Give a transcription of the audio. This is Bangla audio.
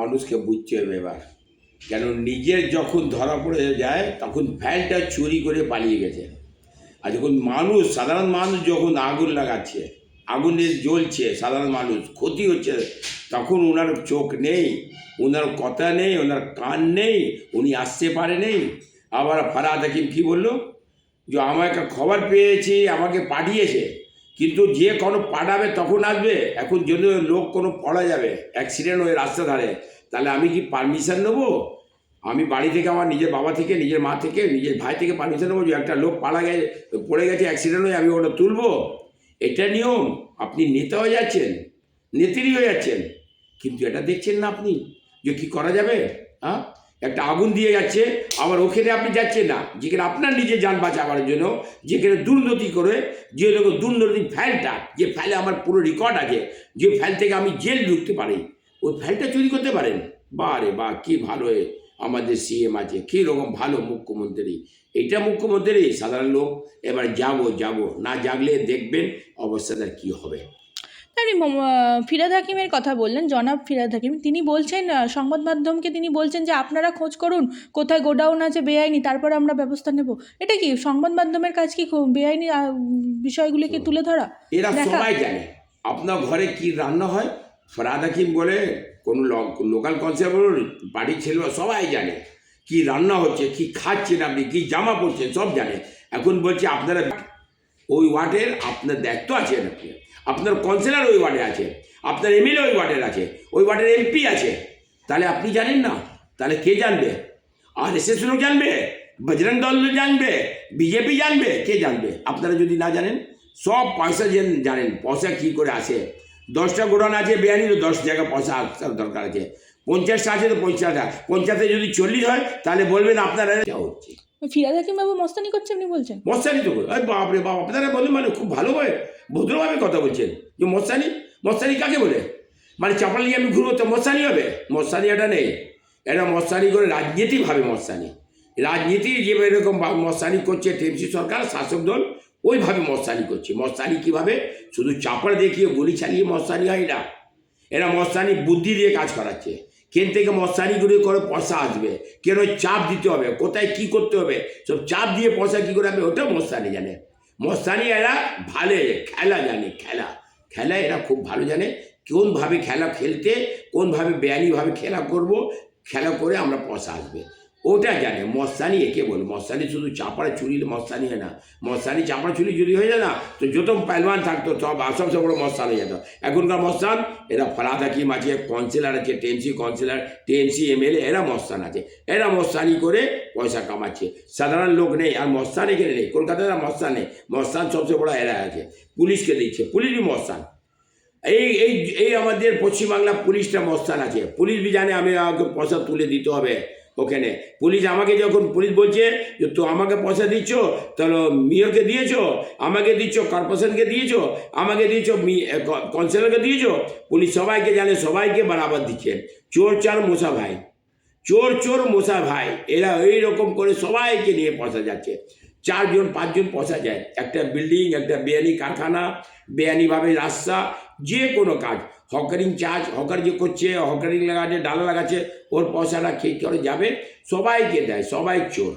মানুষকে বুঝতে হবে এবার, কেন নিজের যখন ধরা পড়ে যায় তখন ফ্যানটা চুরি করে পালিয়ে গেছে। আর যখন মানুষ, সাধারণ মানুষ যখন আগুন লাগাচ্ছে, আগুনে জ্বলছে, সাধারণ মানুষ ক্ষতি হচ্ছে, তখন ওনার চোখ নেই, ওনার কথা নেই, ওনার কান নেই, উনি আসতে পারে নেই। আবার ফারহাদ হাকিম কী বললো, যে আমাকে খবর পেয়েছি, আমাকে পাঠিয়েছে, কিন্তু যে কোনো পাঠাবে তখন আসবে। এখন যদি লোক কোনো পড়া যাবে, অ্যাক্সিডেন্ট হয়ে রাস্তা ধারে, তাহলে আমি কি পারমিশন নেবো? আমি বাড়ি থেকে, আমার নিজের বাবা থেকে, নিজের মা থেকে, নিজের ভাই থেকে পারমিশন নেবো যে একটা লোক পড়ে গেছে, অ্যাক্সিডেন্ট হয়ে, আমি ওটা তুলবো? এটা নিয়ম। আপনি নেতা হয়ে যাচ্ছেন, নেত্রী হয়ে যাচ্ছেন, কিন্তু এটা দেখছেন না আপনি যে কী করা যাবে। হ্যাঁ, একটা আগুন দিয়ে যাচ্ছে, আবার ওখানে আপনি যাচ্ছেন না, যেখানে আপনার নিজের যান বাঁচাবার জন্য, যেখানে দুর্নীতি করে, যে লোক দুর্নীতি ফাইলটা, যে ফাইলে আমার পুরো রেকর্ড আছে, যে ফাইল থেকে আমি জেল ঢুকতে পারি, ওই ফাইলটা চুরি করতে পারেন। বারে বা কী ভালো আমাদের সিএম আছে, কী রকম ভালো মুখ্যমন্ত্রী। এটা মুখ্যমন্ত্রী, সাধারণ লোক এবার যাবো না জাগলে দেখবেন অবস্থাটা কী হবে। আপনি ফিরহাদ হাকিমের কথা বললেন, জনাব ফিরহাদ হাকিম, তিনি বলছেন, সংবাদ মাধ্যমকে তিনি বলছেন যে আপনারা খোঁজ করুন কোথায় গোডাউন আছে বেআইনি, তারপরে আমরা ব্যবস্থা নেব। এটা কি সংবাদ মাধ্যমের কাজ? কি বেআইনি বিষয়গুলিকে তুলে ধরা? এরা সবাই জানে আপনার ঘরে কি রান্না হয়। ফরহাদ হাকিম বলে, কোনো লোকাল কনসেপ্ট বাড়ির ছেলে সবাই জানে কি রান্না হচ্ছে, কি খাচ্ছেন আপনি, কি জামা পরছেন, সব জানে। এখন বলছে আপনারা ওই ওয়ার্ডের আপনার দায়িত্ব আছে, নাকি আপনার কাউন্সিলর ওই ওয়ার্ডে আছে, আপনার এমএলএ ওই ওয়ার্ডের আছে, ওই ওয়ার্ডের এমপি আছে, তাহলে আপনি জানেন না? তাহলে কে জানবে? আর এসএস লোক জানবে, বজরং দল জানবে, বিজেপি জানবে, কে জানবে? আপনারা যদি না জানেন, সব পয়সা জানেন পয়সা কী করে আসে। 10টা গোডাউন আছে বেআইনি, তো 10 জায়গায় পয়সা আসার দরকার আছে। 50টা আছে তো 50টা, 50-এ যদি 40 হয়, তাহলে বলবেন আপনারা যা হচ্ছে। ফিরহাদ হাকিম বাবু মস্তানি করছে আপনি বলছেন? মস্তানি তো বাপরে বাপ, আপনারা বলেন মানে খুব ভালোভাবে ভদ্রভাবে কথা বলছেন যে মস্তানি। মস্তানি কাকে বলে? মানে চাপড়া নিয়ে আমি ঘুরবো তো মস্তানি হবে? মস্তানি এটা নেই, এটা মস্তানি করে রাজনীতিভাবে মস্তানি, রাজনীতি যে এরকম মস্তানি করছে টিএমসি সরকার, শাসক দল, ওইভাবে মস্তানি করছে। মস্তানি কীভাবে? শুধু চাপড় দেখিয়ে গুলি চালিয়ে মস্তানি হয় না, এরা মস্তানি বুদ্ধি দিয়ে কাজ করাচ্ছে। কেন থেকে মস্তানিগুলি করে পয়সা আসবে, কেন চাপ দিতে হবে, কোথায় কি করতে হবে, সব চাপ দিয়ে পয়সা কী করে হবে, ওটাও মস্তানি জানে। মস্তানি এরা ভালো খেলা জানে, খেলা এরা খুব ভালো জানে, কোনভাবে খেলা খেলতে, কোনভাবে বেআইনিভাবে খেলা করব, খেলা করে আমরা পয়সা আসবে, ওটা জানে। মস্তানি একে বলে। মস্তানি শুধু চাপড়া চুরি মস্তানি হয় না। মস্তানি চাপড়া চুরি যদি হয়ে যায় না, তো যত পেলওয়ান থাকতো সব বড় মস্তান হয়ে যেত। এখনকার মস্তান এরা ফরহাদ হাকিম আছে, কাউন্সিলর আছে, টিএমসি কাউন্সিলর, টিএমসি এমএলএ, এরা মস্তান আছে, এরা মস্তানি করে পয়সা কামাচ্ছে। সাধারণ লোক নেই, আর মস্তান এখানে নেই। কলকাতায় মস্তান নেই, মস্তান সবচেয়ে বড় এরা আছে, পুলিশকে দিচ্ছে, পুলিশই মস্তান। এই এই এই আমাদের পশ্চিমবাংলা পুলিশটা মস্তান আছে। পুলিশ বি জানে আমি আমাকে পয়সা তুলে দিতে হবে ওখানে। পুলিশ আমাকে যখন পুলিশ বলছে যে তো আমাকে পয়সা দিচ্ছ, তাহলে মেয়রকে দিয়েছো, আমাকে দিচ্ছ, কর্পোরেশনকে দিয়েছো, আমাকে দিয়েছো, কাউন্সিলরকে দিয়েছো, পুলিশ সবাইকে জানে, সবাইকে বরাবর দিচ্ছে। চোর চার মশা ভাই, চোর মশা ভাই, এরা এইরকম করে সবাইকে নিয়ে পয়সা যাচ্ছে। 4জন 5জন পয়সা যায়। একটা বিল্ডিং, একটা বেআইনি কারখানা, বেআইনিভাবে রাস্তা, যে কোনো কাজ, হকারিং চার্জ, হকার যে করছে, হকারিং লাগাচ্ছে, ডালা লাগাচ্ছে, ওর পয়সাটা খেয়ে করে যাবে, সবাইকে দেয়, সবাই চোর।